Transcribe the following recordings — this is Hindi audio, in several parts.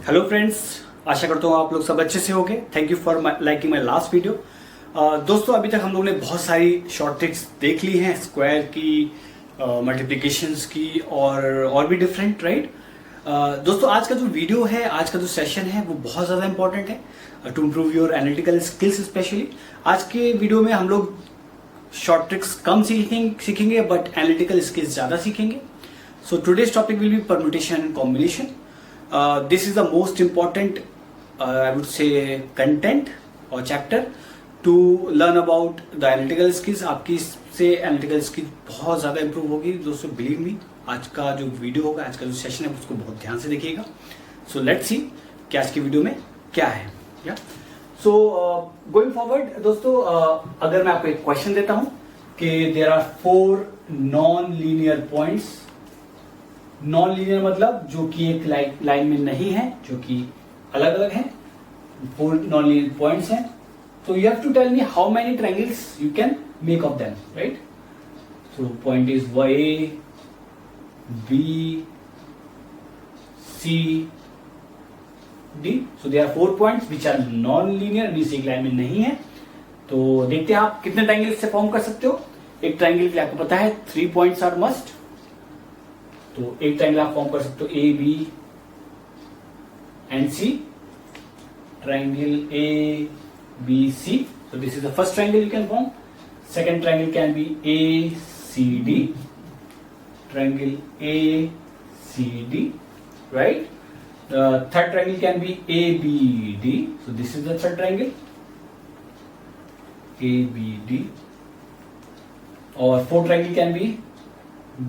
हेलो फ्रेंड्स, आशा करता हूँ आप लोग सब अच्छे से होंगे। Thank you for liking my last video. दोस्तों, अभी तक हम लोगों ने बहुत सारी शॉर्ट ट्रिक्स देख ली हैं, स्क्वायर की, मल्टीप्लिकेशंस की और भी डिफरेंट, राइट। दोस्तों, आज का जो वीडियो है, आज का जो सेशन है, वो बहुत ज़्यादा इंपॉर्टेंट है to improve your analytical skills. Specially आज के वीडियो में हम लोग शॉर्ट ट्रिक्स कम सीखेंगे बट एनालिटिकल स्किल्स ज़्यादा सीखेंगे। So today's topic will be permutation and combination. This is the most important, I would say, content or chapter to learn about the analytical skills. आपकी इससे analytical skills बहुत ज़्यादा improve होगी दोस्तों, believe me. आज का जो वीडियो होगा, आज का जो सेशन है, उसको बहुत ध्यान से देखिएगा. So let's see कि आज की वीडियो में क्या है. So going forward दोस्तों, अगर मैं आपको एक क्वेश्चन देता हूँ कि there are 4 non-linear points. Non linear मतलब जो कि एक लाइन में नहीं है, जो कि अलग अलग है. 4 नॉन लीनियर पॉइंट्स हैं. तो you have to tell me how many triangles you can make of them, right. So point is A, B, C, D. So there are 4 points which are non linear, means एक लाइन में नहीं है. तो देखते हैं आप कितने ट्रायंगल से फॉर्म कर सकते हो. एक ट्रायंगल के लिए आपको पता है 3 पॉइंट्स आर मस्ट. तो एक ट्रायंगल आप फॉर्म कर सकते हो A, B and C. Triangle A, B, C. So this is the first triangle you can form. Second triangle can be A, C, D. Triangle A, C, D, right? The third triangle can be A, B, D. So this is the third triangle. A, B, D. Or fourth triangle can be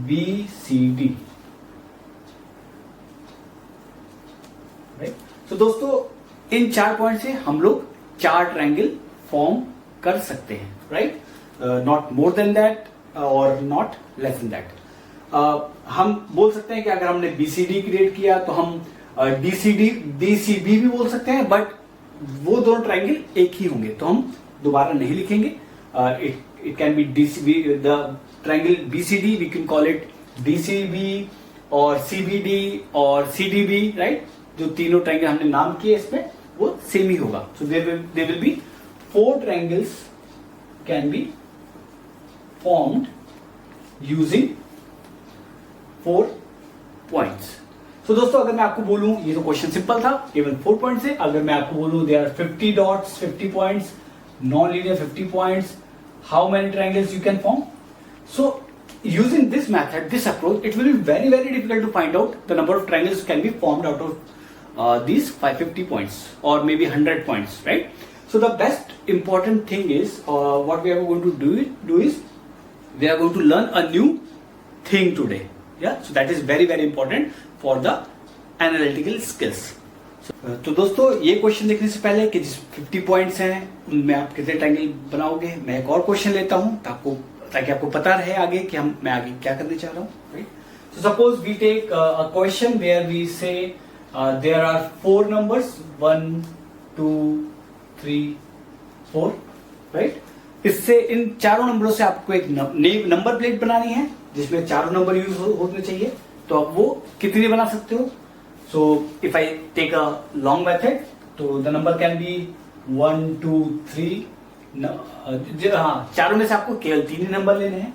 B, C, D. तो दोस्तों, इन 4 पॉइंट से हम लोग 4 ट्रायंगल फॉर्म कर सकते हैं, right. Not more than that और नॉट लेस देन दैट. हम बोल सकते हैं कि अगर हमने बीसीडी क्रिएट किया तो हम डीसीबी भी बोल सकते हैं, बट वो दोनों ट्रायंगल एक ही होंगे, तो हम दोबारा नहीं लिखेंगे. It can be DCB, the triangle BCD we can call it DCB और सीबीडी और सीडीबी, राइट. जो तीनों ट्रायंगल हमने नाम किए इसमें वो सेम ही होगा. So there will be 4 triangles can be formed using 4 points. So दोस्तों, अगर मैं आपको बोलूं, ये तो क्वेश्चन सिंपल था, केवल 4 पॉइंट्स है. अगर मैं आपको बोलूं there are 50 dots, 50 points, non linear 50 points, how many triangles you can form. So using this method, this approach, it will be very difficult to find out the number of triangles can be formed out of these 550 points or maybe 100 points, right. So the best important thing is what we are going to do is we are going to learn a new thing today. So that is very important for the analytical skills. तो दोस्तों, ये क्वेश्चन देखने से पहले कि जिस 50 पॉइंट्स हैं उनमें आप कितने ट्रायंगल बनाओगे, मैं एक और क्वेश्चन लेता हूं ताकि आपको पता रहे आगे कि मैं आगे क्या करने चाह रहा हूँ, right. So suppose we take a question where we say there are 4 numbers, 1, 2, 3, 4, right. इससे इन चारों नंबरों से आपको एक नंबर प्लेट बनानी है जिसमें चारों नंबर यूज होने चाहिए. तो आप वो कितनी बना सकते हो. So if I take a long method, तो द नंबर कैन बी 1, 2, 3. हाँ, चारों में से आपको केवल 3 ही नंबर लेने हैं.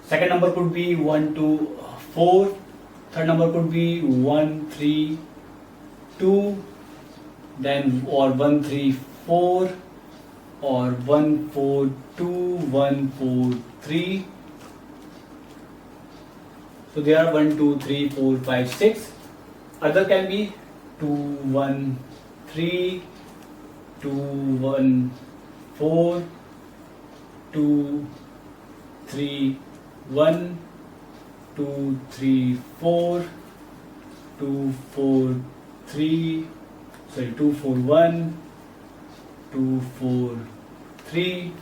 Second number could be 1, 2, 4. Third number could be 1, 3, 2, then और 1, 3, 4 और 1, 4, 2, 1, 4, 3. So there are 1, 2, 3, 4, 5, 6. Other can be 2, 1, 3, 2, 1, 4, 2, 3, 1, 2, 3, 4, 2, 4, 3, 2, 4, 1, 2, 4, 3,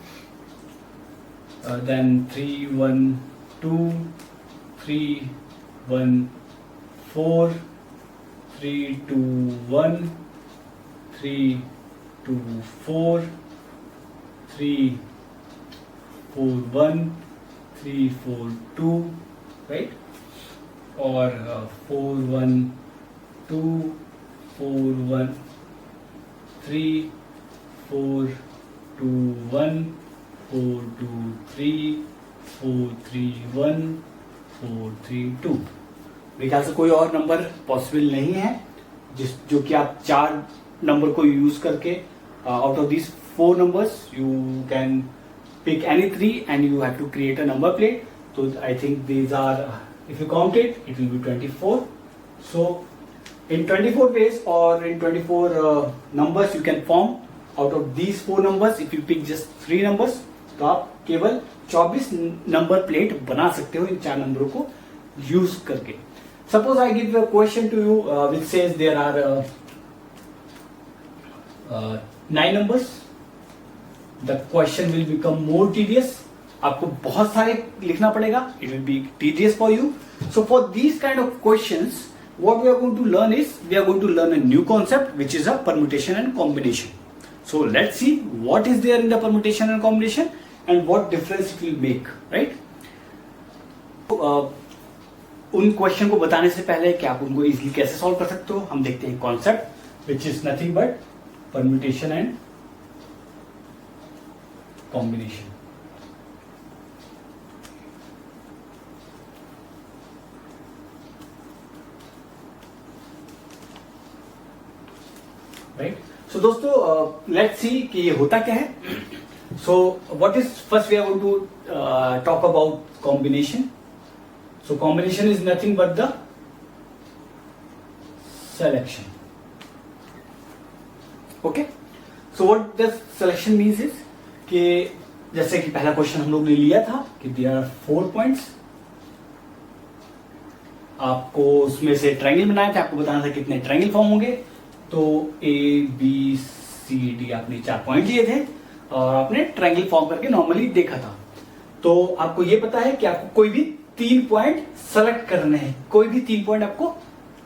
then 3, 1, 2, 3, 1, 4, 3, 2, 1, 3, 2, 4, 3, 4, 1, 3, 4, 2, right. और 4, 1, 2, 4 1 3 4 2 1 4 2 3 4 3 1 4 3 2। मेरे ख्याल से कोई और नंबर पॉसिबल नहीं है जो कि आप 4 नंबर को यूज करके out of this 4 numbers you can pick any 3 and you have to create a number plate. So I think these are, if you count it will be 24. So in 24 ways or in 24 numbers you can form out of these 4 numbers. If you pick just 3 numbers तो आप केवल 24 नंबर प्लेट बना सकते हो इन 4 नंबरों को यूज करके. Suppose I give a question to you which says there are 9 numbers. The question will become more tedious. आपको बहुत सारे लिखना पड़ेगा. It will be tedious for you. So for these kind of questions, what we are going to learn is we are going to learn a new concept which is a permutation and combination. So let's see what is there in the permutation and combination and what difference it will make, right? उन क्वेश्चन को बताने से पहले कि आप उनको इजीली कैसे सॉल्व कर सकते हो, हम देखते हैं concept which is nothing but permutation and combination. Right. So दोस्तों लेट्स सी कि ये होता क्या है. So what is first we are going to talk about combination. So combination is nothing but the selection. Okay. So what does selection means is कि जैसे कि पहला क्वेश्चन हम लोग ने लिया था कि there are 4 points. आपको उसमें से ट्रायंगल बनाया था, आपको बताना था कितने ट्रायंगल फॉर्म होंगे. तो A B C D आपने 4 पॉइंट लिए थे और आपने ट्रायंगल फॉर्म करके नॉर्मली देखा था. तो आपको ये पता है कि आपको कोई भी 3 पॉइंट सेलेक्ट करने हैं, कोई भी 3 पॉइंट आपको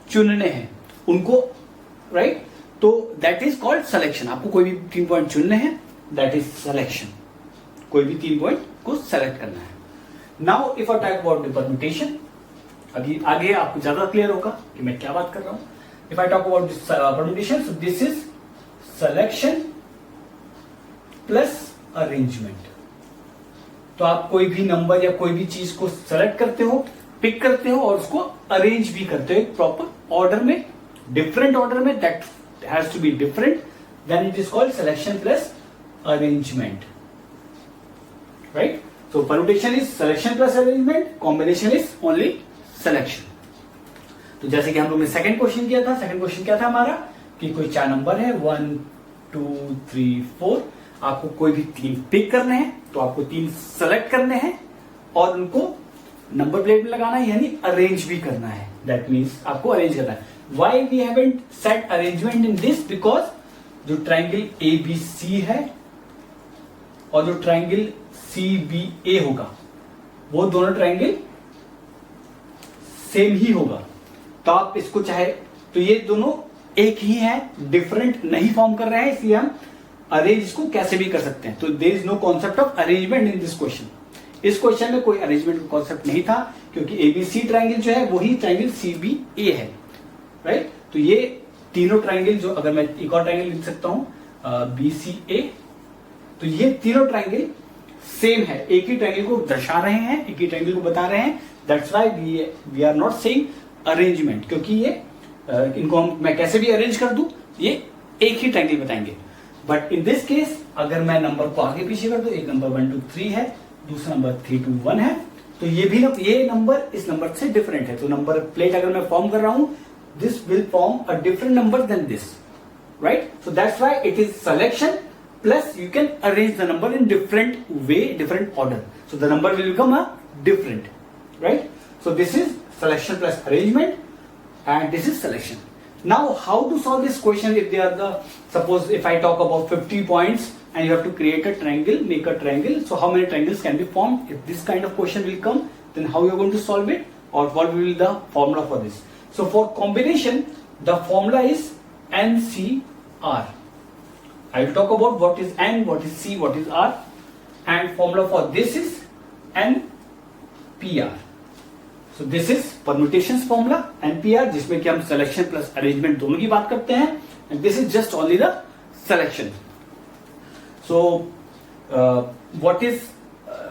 चुनने हैं उनको, राइट. तो दैट इज कॉल्ड सिलेक्शन. आपको कोई भी 3 पॉइंट चुनने हैं, दैट इज सिलेक्शन. कोई भी 3 पॉइंट को सेलेक्ट करना है. Now if I talk about the permutation, अभी आगे आपको ज्यादा क्लियर होगा कि मैं क्या बात कर रहा हूं. If I talk about this permutation, so this is selection plus arrangement. तो आप कोई भी नंबर या कोई भी चीज को सेलेक्ट करते हो, पिक करते हो और उसको अरेंज भी करते हो एक प्रॉपर ऑर्डर में, डिफरेंट ऑर्डर में. That has to be different, then it is called selection plus arrangement. Right. So permutation is selection plus arrangement, combination is only selection. तो जैसे कि हम लोग ने सेकंड क्वेश्चन किया था, सेकंड क्वेश्चन क्या था हमारा कि कोई 4 नंबर है 1 2 3 4. आपको कोई भी 3 पिक करने हैं, तो आपको 3 सेलेक्ट करने हैं और उनको नंबर प्लेट में लगाना है, यानी अरेंज भी करना है. दैट मीन्स आपको अरेंज करना है. Why we haven't set arrangement in this, because जो ट्राइंगल ABC है और जो ट्राइंगल CBA होगा वो दोनों ट्राइंगल सेम ही होगा. तो आप इसको चाहे तो ये दोनों एक ही है, डिफरेंट नहीं फॉर्म कर रहे हैं, इसलिए हम अरेंज इसको कैसे भी कर सकते हैं. तो there is no concept of arrangement in this question. इस क्वेश्चन में कोई अरेंजमेंट का कॉन्सेप्ट नहीं था क्योंकि ABC ट्राइंगल जो है वही ट्राइंगल CBA है. राइट. तो ये तीनों ट्राइंगल, जो अगर मैं एक और ट्राइंगल लिख सकता हूं BCA, तो ये तीनों ट्राइंगल सेम है, एक ही ट्राइंगल को दर्शा रहे हैं, एक ही ट्राइंगल को बता रहे हैं. That's why we are not saying arrangement, क्योंकि ये इनको मैं कैसे भी अरेंज कर दूं ये एक ही ट्राइंगल बताएंगे. बट इन दिस केस अगर मैं नंबर को आगे पीछे कर दूं, एक नंबर 1 2 3 है, दूसरा नंबर 3 2 1 है, तो ये नंबर इस नंबर से डिफरेंट है. तो नंबर प्लेट अगर मैं फॉर्म कर रहा हूं, this will form a different number than this. Right. So that's why it is selection plus you can arrange the number in different way, different order. So the number will become a different. Right. So this is selection plus arrangement and this is selection. Now how to solve this question if they are suppose if I talk about 50 points and you have to create a triangle, make a triangle. So how many triangles can be formed? If this kind of question will come, then how you are going to solve it, or what will be the formula for this? So for combination, the formula is NCR. I will talk about what is N, what is C, what is R, and formula for this is NPR. So this is permutation formula NPR, जिसमें कि हम सिलेक्शन प्लस अरेंजमेंट दोनों की बात करते हैं, and this is just only the selection. So what is,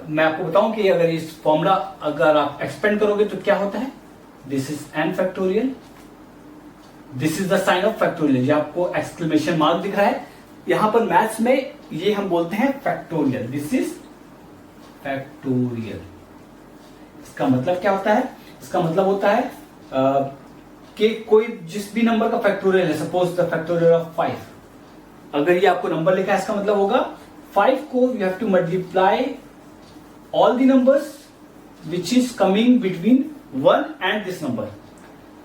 मैं आपको बताऊं कि अगर इस फॉर्मूला अगर आप एक्सपेंड करोगे तो क्या होता है, this is N factorial, this is the sign of factorial. ये आपको एक्सक्लेमेशन मार्क दिख रहा है यहां पर मैथ्स में, ये हम बोलते हैं फैक्टोरियल. This is factorial. इसका मतलब क्या होता है, इसका मतलब होता है कि कोई जिस भी नंबर का फैक्टोरियल है, सपोज द फैक्टोरियल ऑफ 5, अगर ये आपको नंबर लिखा है, इसका मतलब होगा 5 को you have to multiply all the numbers which is coming between 1 and this number.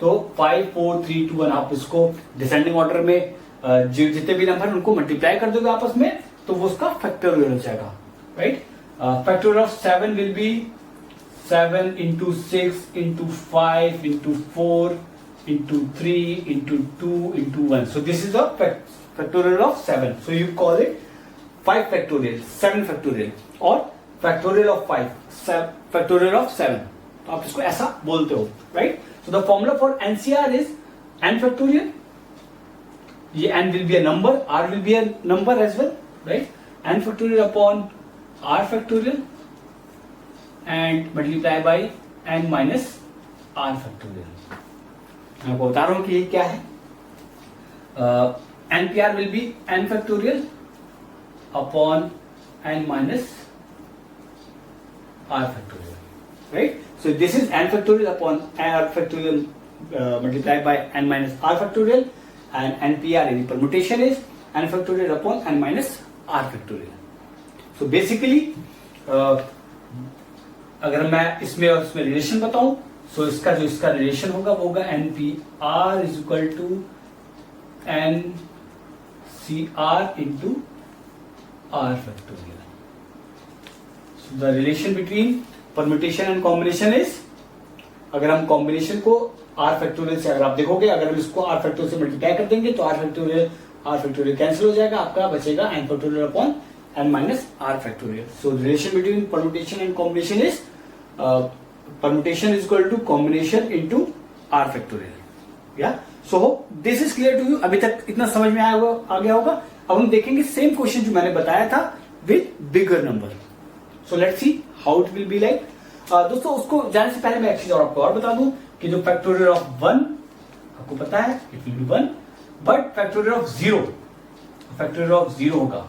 तो 5 4 3 2 1 आप इसको डिसेंडिंग ऑर्डर में जितने भी नंबर उनको मल्टीप्लाई कर दोगे आपस में, तो वो उसका फैक्टोरियल हो जाएगा, right. Factorial of 7 will be 7 into 6 into 5 into 4 into 3 into 2 into 1. So this is the factorial of 7. So you call it 5 factorial, 7 factorial, or factorial of 5, factorial of 7. तो आप इसको ऐसा बोलते हो, right? So the formula for NCR is n factorial. ये n will be a number, r will be a number as well, right? n factorial upon r factorial and multiply by n minus r factorial. मैं आपको बता रहा हूं कि ये क्या है. NPR will be n factorial upon n minus r factorial, right? So this is n factorial upon r factorial multiplied by n minus r factorial, and NPR in permutation is n factorial upon n minus r factorial. So basically अगर मैं इसमें और इसमें रिलेशन बताऊं, सो इसका जो इसका रिलेशन होगा वो होगा N P R is equal to N C R into R factorial. So the relation between permutation and combination is, अगर हम कॉम्बिनेशन को आर फैक्टोरियल से, अगर आप देखोगे अगर हम इसको आर फैक्टोरियल से मल्टीप्लाई कर देंगे तो आर फैक्टोरियल कैंसिल हो जाएगा, आपका बचेगा N factorial upon n minus r factorial. So the relation between permutation and combination is permutation is equal to combination into r factorial. Yeah. So this is clear to you. अभी तक इतना समझ में आ गया होगा. अब हम देखेंगे सेम क्वेश्चन जो मैंने बताया था with bigger number. So let's see how it will be like. दोस्तों उसको जाने से पहले मैं एक चीज और आपको और बता दूं कि जो फैक्टोरियल ऑफ 1 आपको पता है it will be 1, but factorial of 0 होगा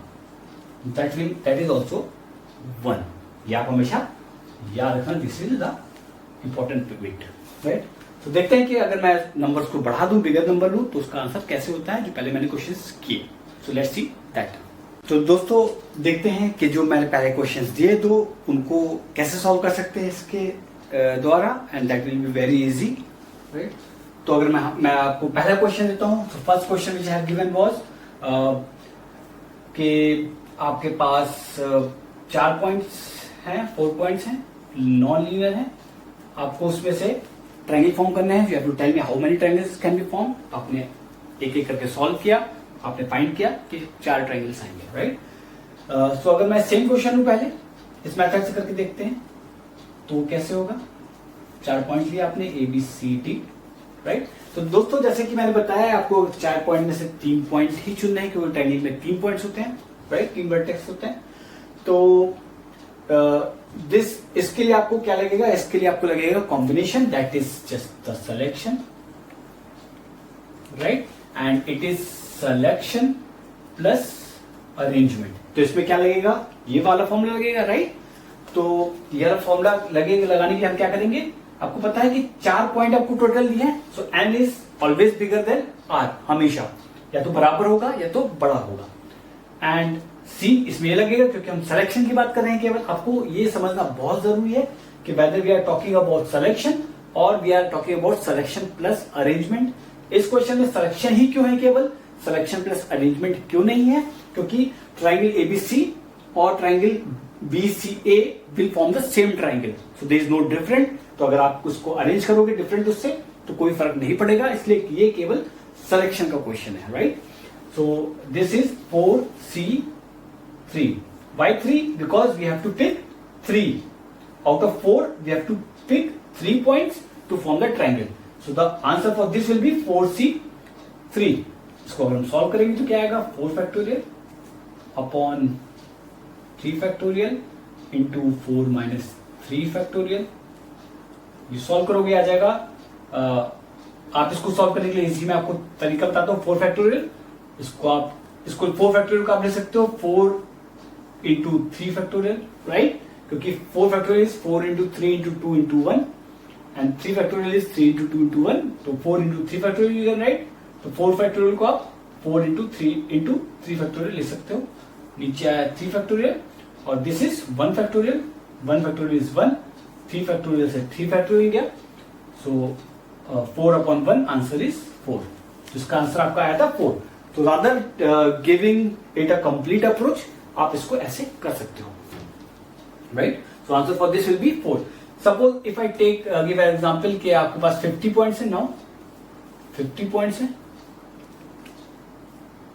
that is also 1. ये आप हमेशा याद रखना, this is the important bit, right. तो देखते हैं कि अगर मैं नंबर्स को बढ़ा दूं, बिगर नंबर लूं, तो उसका आंसर कैसे होता है जो पहले मैंने क्वेश्चंस किए. So let's see that. तो दोस्तों देखते हैं कि जो मैंने पहले क्वेश्चंस दिए तो उनको कैसे सॉल्व कर सकते हैं इसके द्वारा, and that will be very easy, right. तो अगर मैं आपको पहला क्वेश्चन देता हूं, तो first question which I have given was कि आपके पास 4 पॉइंट्स हैं, 4 पॉइंट्स हैं, नॉन लीनियर है, आपको उसमें से ट्रायंगल फॉर्म करने हैं. You have to tell me how many triangles can be form. आपने एक एक करके सॉल्व किया, आपने फाइंड किया कि 4 ट्रायंगल्स आएंगे, राइट. सो अगर मैं सेम क्वेश्चन लूं, पहले इस मेथड से करके देखते हैं तो कैसे होगा. 4 पॉइंट लिए आपने A B C D, right. तो दोस्तों जैसे कि मैंने बताया आपको 4 पॉइंट में से 3 पॉइंट ही चुनने हैं, क्योंकि ट्रायंगल में 3 पॉइंट्स होते हैं, राइट, 3 वर्टेक्स होते हैं. तो इसके लिए आपको क्या लगेगा, इसके लिए आपको लगेगा combination, that is just the selection, right, and it is selection plus arrangement. तो इसमें क्या लगेगा, ये वाला फॉर्मूला लगेगा, राइट. तो ये वाला फॉर्मूला लगाने के लिए हम क्या करेंगे, आपको पता है कि 4 पॉइंट आपको टोटल दिए हैं. So N is always bigger than R, हमेशा या तो बराबर होगा या तो बड़ा होगा. एंड सी इसमें ये लगेगा क्योंकि हम सिलेक्शन की बात कर रहे हैं केवल. आपको ये समझना बहुत जरूरी है कि whether we are talking about selection और we are talking about selection plus arrangement. इस क्वेश्चन में सिलेक्शन ही क्यों है, केवल सिलेक्शन प्लस अरेंजमेंट क्यों नहीं है, क्योंकि ट्राइंगल एबीसी और triangle BCA will form the same triangle, so there is no different. तो अगर आप उसको अरेंज करोगे डिफरेंट उससे तो कोई फर्क नहीं पड़ेगा, इसलिए ये केवल सिलेक्शन का क्वेश्चन है, right. So this is 4C3. Why 3? Because we have to pick 3 out of 4. We have to pick 3 points to form the triangle. So the answer for this will be 4C3. इसको अगर हम सॉल्व करेंगे तो क्या आएगा 4 factorial upon 3 factorial into 4 minus 3 factorial. ये सॉल्व करोगे आ जाएगा. आप इसको सॉल्व करने के लिए इजी मैं आपको तरीका बताता हूँ. 4 फैक्टोरियल इसको 4 फैक्टोरियल को आप ले सकते हो 4 इंटू 3 फैक्टोरियल, राइट, क्योंकि 4 factorial is 4 into 3 into 2 into 1 and 3 factorial is 3 into 2 into 1. तो 4 into 3 factorial you can write. तो 4 फैक्टोरियल को आप 4 इंटू 3 फैक्टोरियल ले सकते हो. नीचे आया 3 फैक्टोरियल और this is 1 factorial. 1 factorial is 1. 3 factorial से 3 फैक्टोरियल गया. So 4 upon 1 answer is 4. इसका आंसर आपका आया था 4. तो rather giving it a complete approach आप इसको ऐसे कर सकते हो, right. So answer for this will be 4. Suppose if I take give an example कि आपके पास 50 पॉइंट्स है. नाउ 50 पॉइंट्स है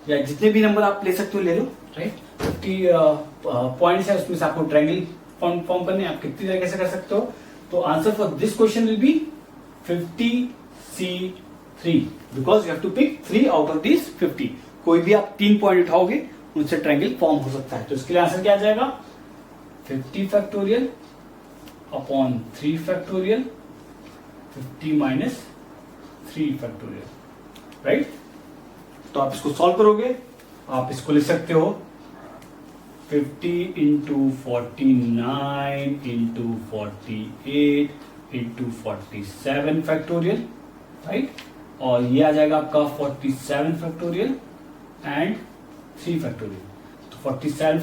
या जितने भी नंबर आप ले सकते हो ले लो, राइट. 50 पॉइंट्स है, उसमें से आपको ट्रायंगल फॉर्म करने आप कितनी तरीके से कर सकते हो. तो answer for this question will be 50C3 because you have to pick 3 out of this 50. कोई भी आप 3 पॉइंट उठाओगे उनसे ट्रायंगल फॉर्म हो सकता है. तो इसके लिए आंसर क्या आ जाएगा 50 factorial upon 3 factorial 50 minus 3 factorial, right. तो आप इसको सॉल्व करोगे आप इसको लिख सकते हो 50 into 49 into 48 into 47 factorial, right. और ये आ जाएगा आपका 47 फैक्टोरियल एंड 3 फैक्टोरियल. तो 47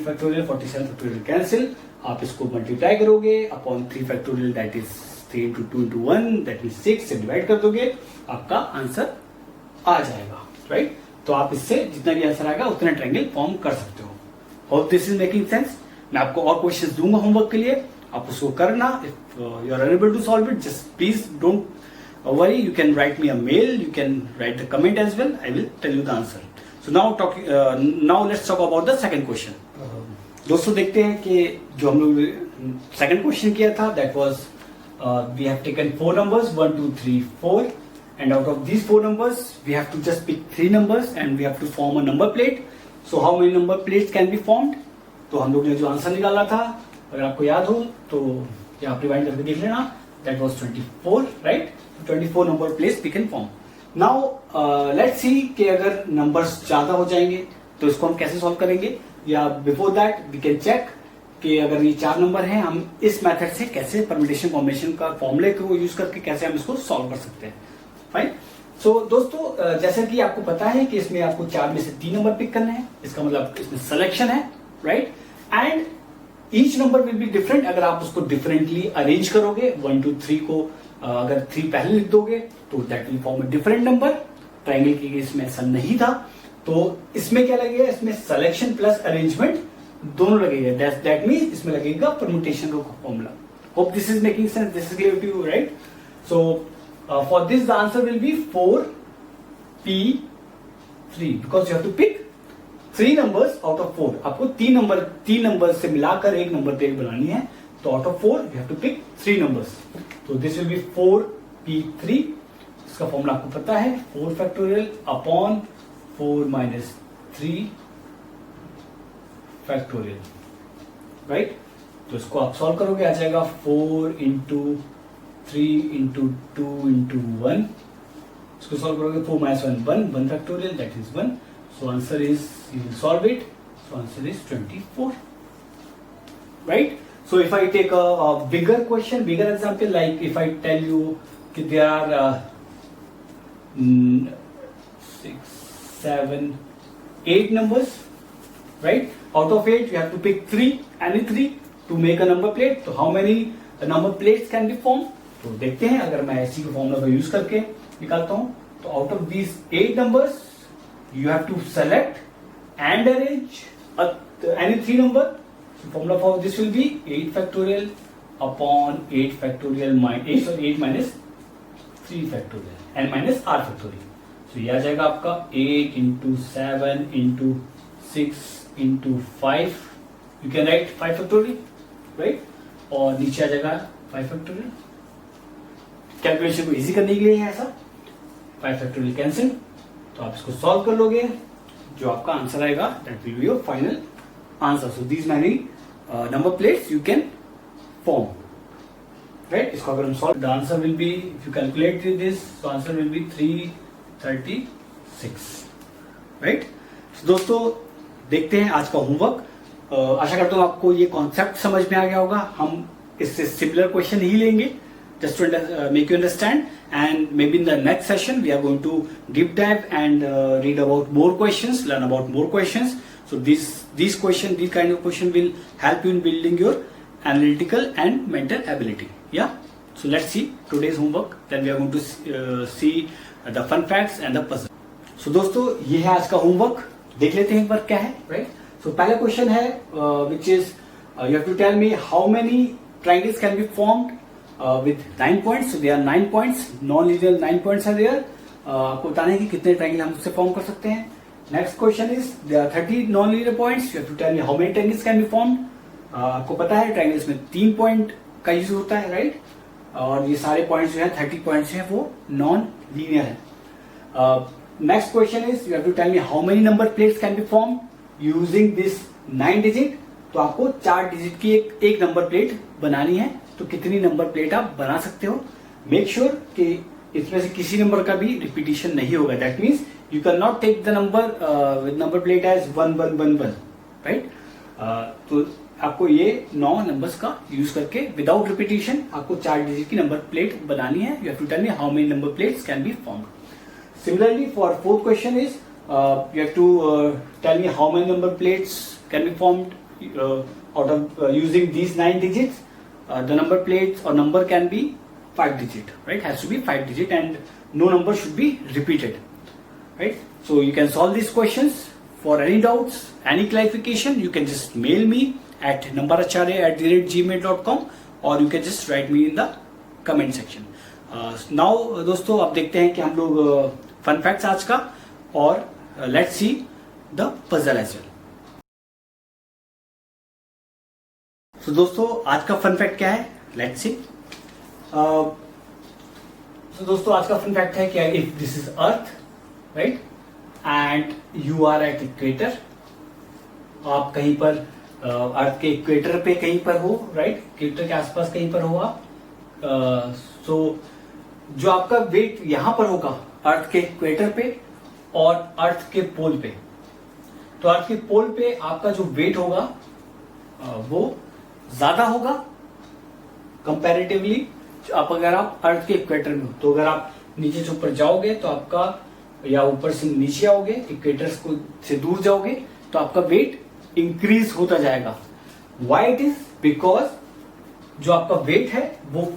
फैक्टोरियल कैंसिल. आप इसको मल्टीप्लाई करोगे upon 3 factorial that is 3 into 2 into 1 that is 6 से डिवाइड कर दोगे आपका आंसर आ जाएगा, राइट. तो आप इससे जितना भी आंसर आएगा उतना ट्रायंगल फॉर्म कर सकते हो. Hope this is making sense. मैं आपको और क्वेश्चंस दूंगा होमवर्क के लिए, आप उसको करना. If you are unable to solve it just please don't worry, you can write me a mail, you can write the comment as well, I will tell you the answer. So now let's talk about the second question. दोस्तों देखते हैं कि जो हम लोग सेकंड क्वेश्चन किया था that was we have taken 4 numbers 1 2 3 4 and out of these 4 numbers we have to just pick 3 numbers and we have to form a number plate. So how many number plates can be formed? तो हम लोग ने जो आंसर निकाला था अगर आपको याद हो तो आप रिवाइंड करके देख लेना. That was 24, right? 24 number plates we can form. Now let's see कि अगर numbers ज्यादा हो जाएंगे तो इसको हम कैसे solve करेंगे. या before that we can check कि अगर ये 4 नंबर हैं हम इस मेथड से कैसे परम्यूटेशन कॉम्बिनेशन का फॉर्मूले को यूज करके कैसे हम इसको सॉल्व कर सकते हैं. फाइन. सो दोस्तों जैसे कि आपको पता है कि इसमें आपको 4 में से 3 नंबर पिक करने हैं. इसका मतलब इसमें सिलेक्शन है, right. And each number will be different. अगर आप उसको डिफरेंटली अरेंज करोगे 1 2 3 को अगर 3 पहले लिख दोगे तो that will form a different number. Triangle की केस में ऐसा नहीं था. तो इसमें क्या लगेगा, इसमें सिलेक्शन प्लस अरेंजमेंट दोनों लगेगा. दैट मीन्स इसमें लगेगा परम्यूटेशन का formula. Hope this is making sense. This is clear to you, right. So for this the answer will be 4P3 because you have to pick 3 numbers out of 4. आपको 3 नंबर से मिलाकर एक नंबर प्लेट बनानी है. तो out of 4 you have to pick 3 numbers. तो दिस विल बी 4P3. इसका फॉर्मूला आपको पता है 4 factorial upon 4 minus 3 factorial, right. तो इसको आप सॉल्व करोगे आ जाएगा 4 इंटू 3 इंटू 2 इंटू 1. इसको सॉल्व करोगे 4 minus 1 factorial that is 1. So answer is, you will solve it. So answer is 24, right? So if I take a bigger question, bigger example, like if I tell you that there are 6, 7, 8 numbers, right? Out of 8, you have to pick 3, any 3 to make a number plate. So how many number plates can be formed? तो देखते हैं. अगर मैं इसी के फॉर्मूला का यूज करके निकालता हूं तो out of these 8 numbers you have to select and arrange any 3 number. So formula for this will be 8 factorial upon 8 factorial minus 8 minus 3 factorial and minus r factorial. So ये आ जाएगा आपका 8 into 7 into 6 into 5. You can write 5 factorial, right? और नीचे आ जाएगा 5 factorial. कैलकुलेशन को इजी करने के लिए है ऐसा। 5 फैक्टोरियल कैंसिल, तो आप इसको सॉल्व कर लोगे, जो आपका आंसर आएगा that will be your final answer. So these many number plates you can form, right. इसको अगर हम solve, the answer will B, if you calculate this, तो आंसर विल बी 336, राइट। दोस्तों देखते हैं आज का होमवर्क। आशा करता हूँ आपको ये कॉन्सेप्ट समझ में आ गया होगा। हम इससे सिमिलर क्वेश्चन ही लेंगे just to make you understand, and maybe in the next session we are going to deep dive and read about more questions, learn about more questions. So these kind of question will help you in building your analytical and mental ability. Yeah, so let's see today's homework, then we are going to see the fun facts and the puzzle. So दोस्तों ये है आज का होमवर्क, देख लेते हैं एक बार क्या है, right? So पहला क्वेश्चन है which is you have to tell me how many triangles can be formed with 9 points. So there are 9 points, non-linear 9 points are there. आपको बताना है कि कितने ट्रायंगल हम उससे फॉर्म कर सकते हैं। Next question is there are 30 non-linear points. You have to tell me how many triangles can be formed. आपको पता है ट्रायंगल्स में 3 पॉइंट का यूज होता है, राइट। और ये सारे पॉइंट्स जो है 30 पॉइंट्स हैं वो नॉन लीनियर है। Next question is you have to tell me how many number plates can be form using this 9 digit. तो आपको 4 डिजिट की एक नंबर प्लेट बनानी है, तो कितनी नंबर प्लेट आप बना सकते हो। मेक श्योर कि इसमें से किसी नंबर का भी रिपीटिशन नहीं होगा। That means you can not take the number with number plate as 1111, right. तो आपको ये 9 नंबर्स का यूज करके विदाउट रिपीटिशन आपको 4 डिजिट की नंबर प्लेट बनानी है। You have to tell me how many number plates can be formed. Similarly for fourth question is you have to tell me how many number plates can be formed out of using these 9 digits. The number plates or number can be 5 digit, right? Has to be 5 digit and no number should be repeated, right? So you can solve these questions. For any doubts, any clarification, you can just mail me at nambaracharya@gmail.com or you can just write me in the comment section. Now दोस्तों अब देखते हैं कि हम लोग fun facts आज का, और let's see the puzzle as well. तो दोस्तों आज का फन फैक्ट क्या है, लेट्स सी। तो दोस्तों आज का फन फैक्ट है कि if this is earth, right, and you are at equator, आप कहीं पर अर्थ के इक्वेटर पे कहीं पर हो, राइट, इक्वेटर के आसपास कहीं पर हो आप, सो जो आपका वेट यहां पर होगा अर्थ के इक्वेटर पे और अर्थ के पोल पे, तो अर्थ के पोल पे आपका जो वेट होगा वो ज्यादा होगा कंपैरेटिवली। अगर आप अर्थ के इक्वेटर में हो, तो अगर आप नीचे से ऊपर जाओगे तो आपका, या ऊपर से नीचे आओगे, इक्वेटर को से दूर जाओगे, तो आपका वेट इंक्रीज होता जाएगा। Why it is? बिकॉज जो आपका वेट है वो,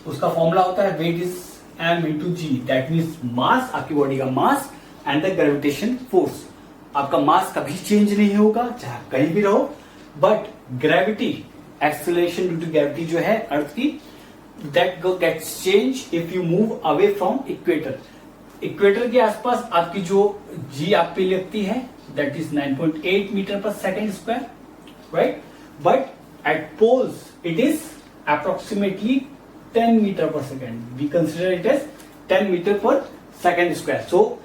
उसका फॉर्मूला होता है weight is m/g, that means mass, आपकी बॉडी का mass and the gravitation force. आपका मास कभी चेंज नहीं होगा चाहे आप कहीं भी रहो, but gravity, acceleration due to gravity जो है अर्थ की, that gets change if you move away from equator. Equator के आसपास आपकी जो जी आप पे लगती है that is 9.8 metre per second square, right, but at poles it is approximately 10 metre per second. We consider it as 10 metre per second square. So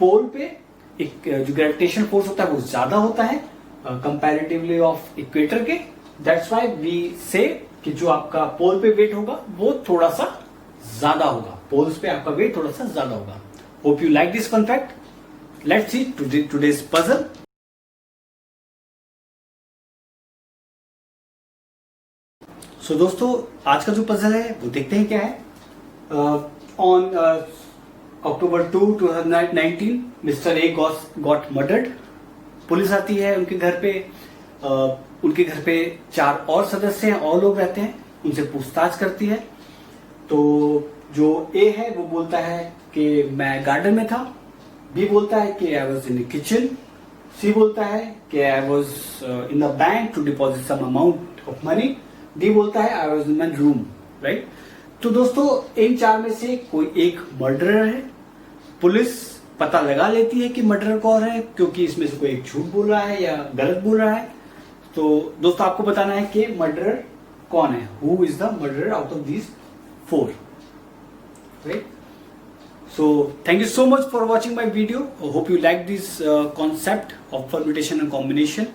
pole पे जो ग्रेविटेशन फोर्स होता है वो ज्यादा होता है कंपैरेटिवली ऑफ इक्वेटर के। दैट्स व्हाई वी से कि जो आपका पोल पे वेट होगा वो थोड़ा सा ज्यादा होगा, पोल्स पे आपका वेट थोड़ा सा ज्यादा होगा। Hope you like this fun fact. Let's see today's puzzle. So दोस्तों आज का जो पजल है वो देखते हैं क्या है। On October 2, 2019 mister A got murdered. Police आती है उनके घर पे, उनके घर पे 4 और सदस्य हैं और लोग रहते हैं, उनसे पूछताछ करती है। तो जो ए है वो बोलता है कि मैं गार्डन में था, बी बोलता है कि I was in the kitchen, C बोलता है कि I was in the bank to deposit some amount of money, D बोलता है I was in my room, right. तो दोस्तों इन 4 में से कोई एक मर्डरर है। पुलिस पता लगा लेती है कि मर्डरर कौन है, क्योंकि इसमें से कोई एक झूठ बोल रहा है या गलत बोल रहा है। तो दोस्तों आपको बताना है कि मर्डरर कौन है, who is the murderer out of these 4। right? So thank you so much for watching my video. I hope you like this concept of permutation and combination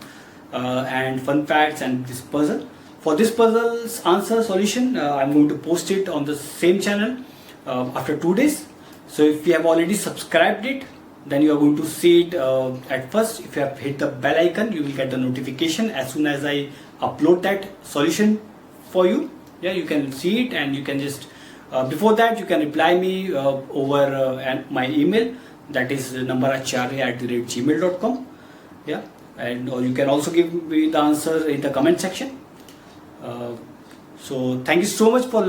and fun facts and this puzzle. For this puzzle's answer solution, I'm going to post it on the same channel after 2 days. So if you have already subscribed it, then you are going to see it at first. If you have hit the bell icon, you will get the notification as soon as I upload that solution for you. Yeah, you can see it, and you can just before that you can reply me over my email, that is numberacharya@gmail.com. Yeah, and or you can also give me the answer in the comment section. So thank you so much for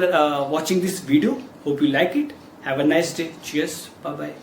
watching this video. Hope you like it. Have a nice day. Cheers. Bye bye.